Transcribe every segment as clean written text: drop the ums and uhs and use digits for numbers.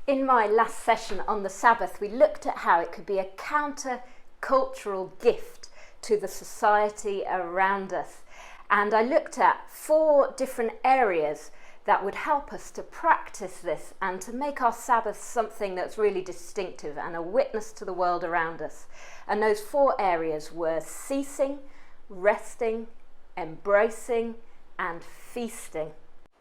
In my last session on the Sabbath, we looked at how it could be a counter-cultural gift to the society around us. And I looked at 4 different areas that would help us to practice this and to make our Sabbath something that's really distinctive and a witness to the world around us. And those 4 areas were ceasing, resting, embracing, and feasting.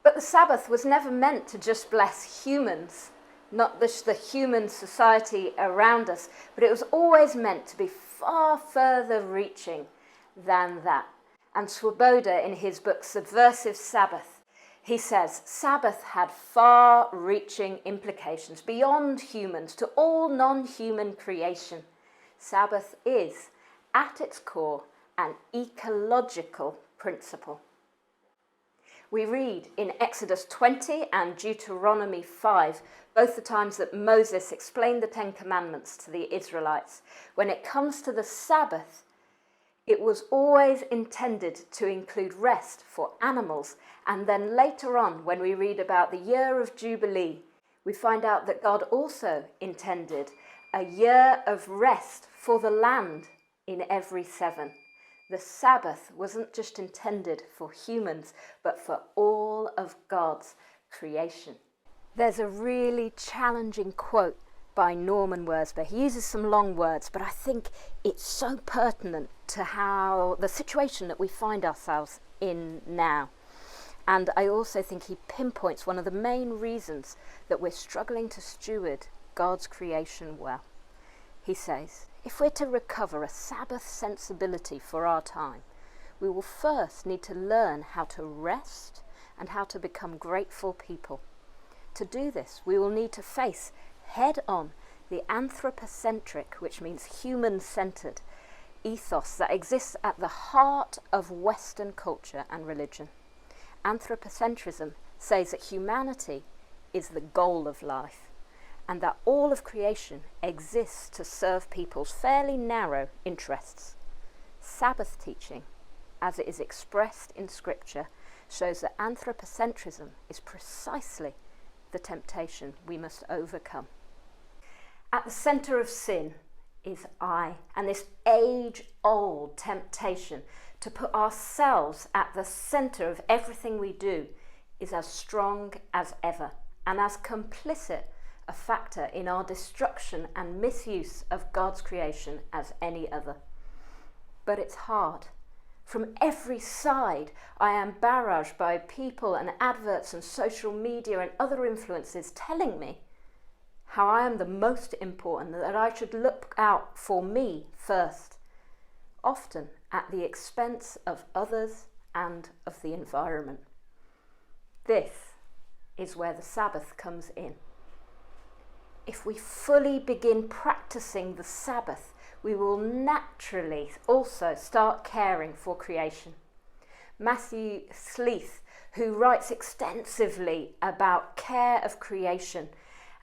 But the Sabbath was never meant to just bless humans, not just the human society around us, but it was always meant to be far further reaching than that. And Swoboda, in his book Subversive Sabbath, he says Sabbath had far-reaching implications beyond humans to all non-human creation. Sabbath is, at its core, an ecological principle. We read in Exodus 20 and Deuteronomy 5, both the times that Moses explained the 10 Commandments to the Israelites. When it comes to the Sabbath, it was always intended to include rest for animals. And then later on, when we read about the year of Jubilee, we find out that God also intended a year of rest for the land in every 7. The Sabbath wasn't just intended for humans, but for all of God's creation. There's a really challenging quote by Norman Wordsworth. He uses some long words, but I think it's so pertinent to how the situation that we find ourselves in now. And I also think he pinpoints one of the main reasons that we're struggling to steward God's creation well. He says, if we're to recover a Sabbath sensibility for our time, we will first need to learn how to rest and how to become grateful people. To do this, we will need to face head-on the anthropocentric, which means human-centered, ethos that exists at the heart of Western culture and religion. Anthropocentrism says that humanity is the goal of life, and that all of creation exists to serve people's fairly narrow interests. Sabbath teaching, as it is expressed in Scripture, shows that anthropocentrism is precisely the temptation we must overcome. At the centre of sin is I, and this age-old temptation to put ourselves at the centre of everything we do is as strong as ever, and as complicit a factor in our destruction and misuse of God's creation as any other. But it's hard. From every side, I am barraged by people and adverts and social media and other influences telling me how I am the most important, that I should look out for me first, often at the expense of others and of the environment. This is where the Sabbath comes in. If we fully begin practicing the Sabbath, we will naturally also start caring for creation. Matthew Sleeth, who writes extensively about care of creation,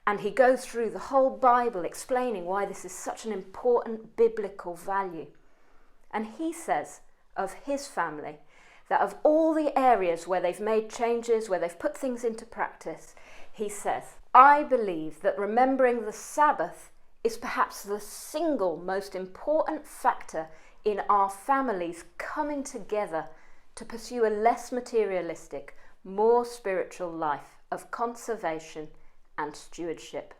and he goes through the whole Bible explaining why this is such an important biblical value. And he says of his family that of all the areas where they've made changes, where they've put things into practice, he says, I believe that remembering the Sabbath is perhaps the single most important factor in our families coming together to pursue a less materialistic, more spiritual life of conservation and stewardship.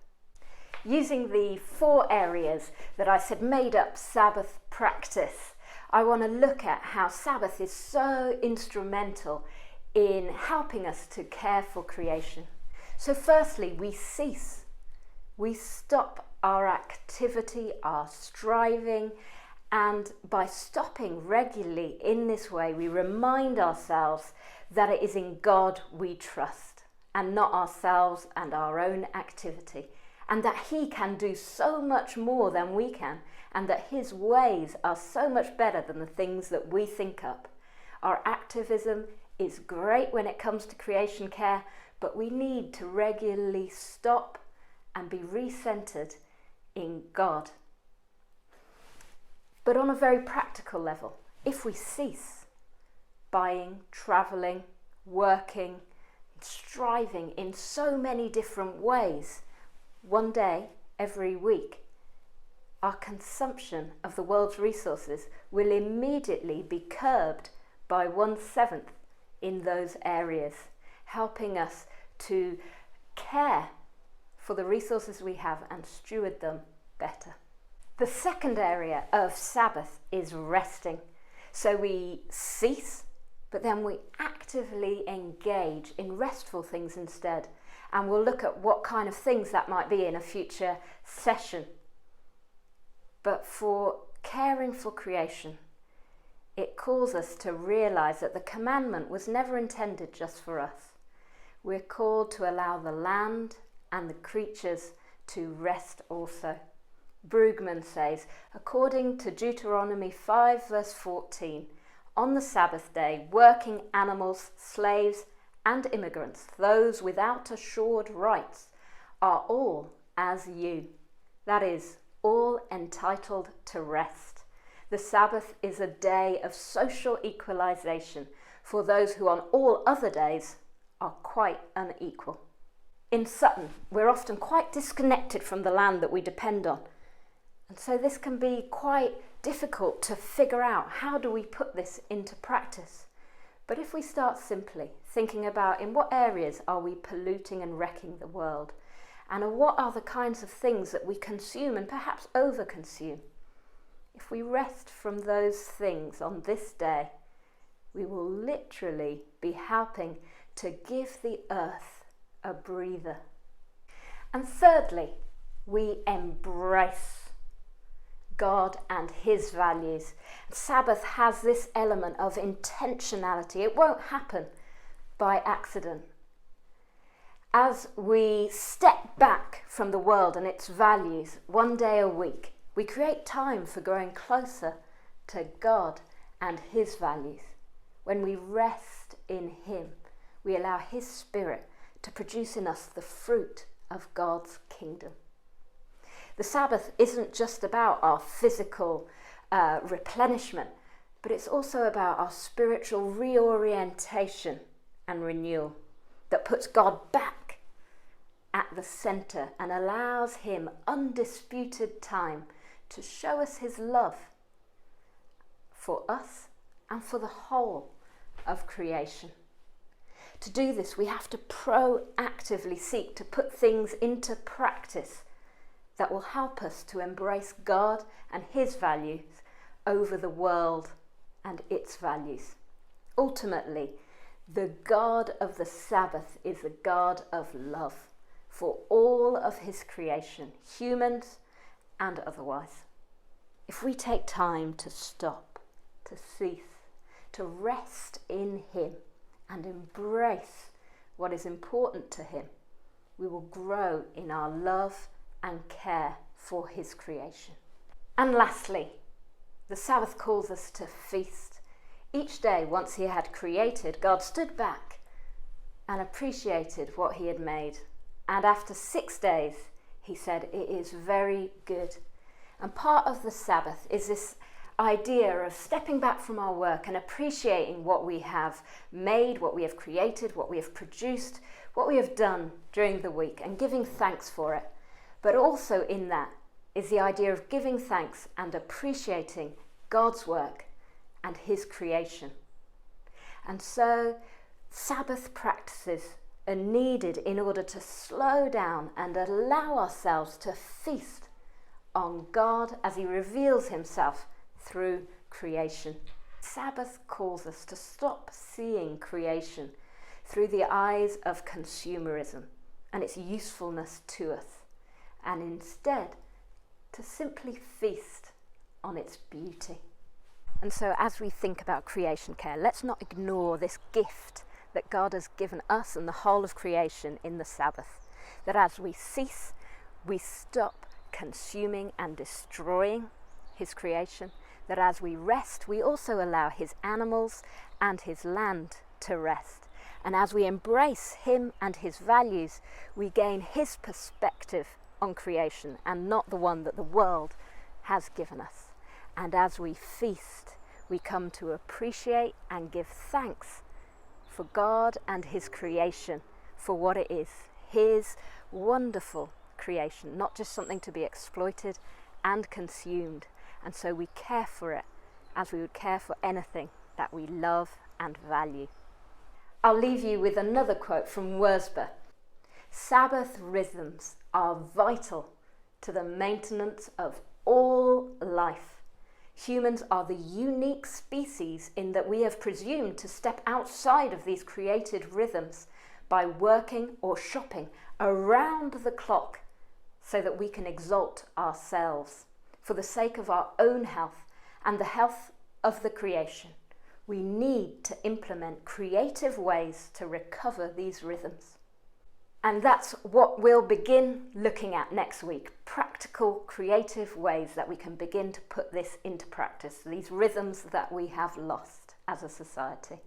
Using the 4 areas that I said made up Sabbath practice, I want to look at how Sabbath is so instrumental in helping us to care for creation. So firstly, we cease. We stop our activity, our striving, and by stopping regularly in this way, we remind ourselves that it is in God we trust, and not ourselves and our own activity, and that He can do so much more than we can, and that His ways are so much better than the things that we think up. Our activism is great when it comes to creation care, but we need to regularly stop and be recentered in God. But on a very practical level, if we cease buying, travelling, working, striving in so many different ways, one day every week, our consumption of the world's resources will immediately be curbed by 1/7 in those areas, helping us to care for the resources we have and steward them better. The second area of Sabbath is resting. So we cease, but then we actively engage in restful things instead. And we'll look at what kind of things that might be in a future session. But for caring for creation, it calls us to realize that the commandment was never intended just for us. We're called to allow the land and the creatures to rest also. Brugman says, according to Deuteronomy 5 verse 14, on the Sabbath day, working animals, slaves and immigrants, those without assured rights, are all as you. That is, all entitled to rest. The Sabbath is a day of social equalization for those who on all other days are quite unequal. In Sutton, we're often quite disconnected from the land that we depend on. And so this can be quite difficult to figure out, how do we put this into practice? But if we start simply thinking about in what areas are we polluting and wrecking the world, and what are the kinds of things that we consume and perhaps overconsume, if we rest from those things on this day, we will literally be helping to give the earth a breather. And thirdly, we embrace God and his values. Sabbath has this element of intentionality. It won't happen by accident. As we step back from the world and its values one day a week, we create time for growing closer to God and his values. When we rest in him, we allow his Spirit to produce in us the fruit of God's kingdom. The Sabbath isn't just about our physical replenishment, but it's also about our spiritual reorientation and renewal that puts God back at the centre and allows him undisputed time to show us his love for us and for the whole of creation. To do this, we have to proactively seek to put things into practice that will help us to embrace God and his values over the world and its values. Ultimately, the God of the Sabbath is the God of love for all of his creation, humans and otherwise. If we take time to stop, to cease, to rest in him and embrace what is important to him, we will grow in our love and care for his creation. And lastly, the Sabbath calls us to feast. Each day, once he had created, God stood back and appreciated what he had made. And after 6 days, he said, it is very good. And part of the Sabbath is this idea of stepping back from our work and appreciating what we have made, what we have created, what we have produced, what we have done during the week, and giving thanks for it. But also in that is the idea of giving thanks and appreciating God's work and his creation. And so Sabbath practices are needed in order to slow down and allow ourselves to feast on God as he reveals himself through creation. Sabbath calls us to stop seeing creation through the eyes of consumerism and its usefulness to us, and instead to simply feast on its beauty. And so as we think about creation care, let's not ignore this gift that God has given us and the whole of creation in the Sabbath. That as we cease, we stop consuming and destroying his creation. That as we rest, we also allow his animals and his land to rest. And as we embrace him and his values, we gain his perspective on creation and not the one that the world has given us. And as we feast, we come to appreciate and give thanks for God and his creation for what it is, his wonderful creation, not just something to be exploited and consumed. And so we care for it as we would care for anything that we love and value. I'll leave you with another quote from Wordsworth. Sabbath rhythms are vital to the maintenance of all life. Humans are the unique species in that we have presumed to step outside of these created rhythms by working or shopping around the clock so that we can exalt ourselves for the sake of our own health and the health of the creation. We need to implement creative ways to recover these rhythms. And that's what we'll begin looking at next week. Practical, creative ways that we can begin to put this into practice, these rhythms that we have lost as a society.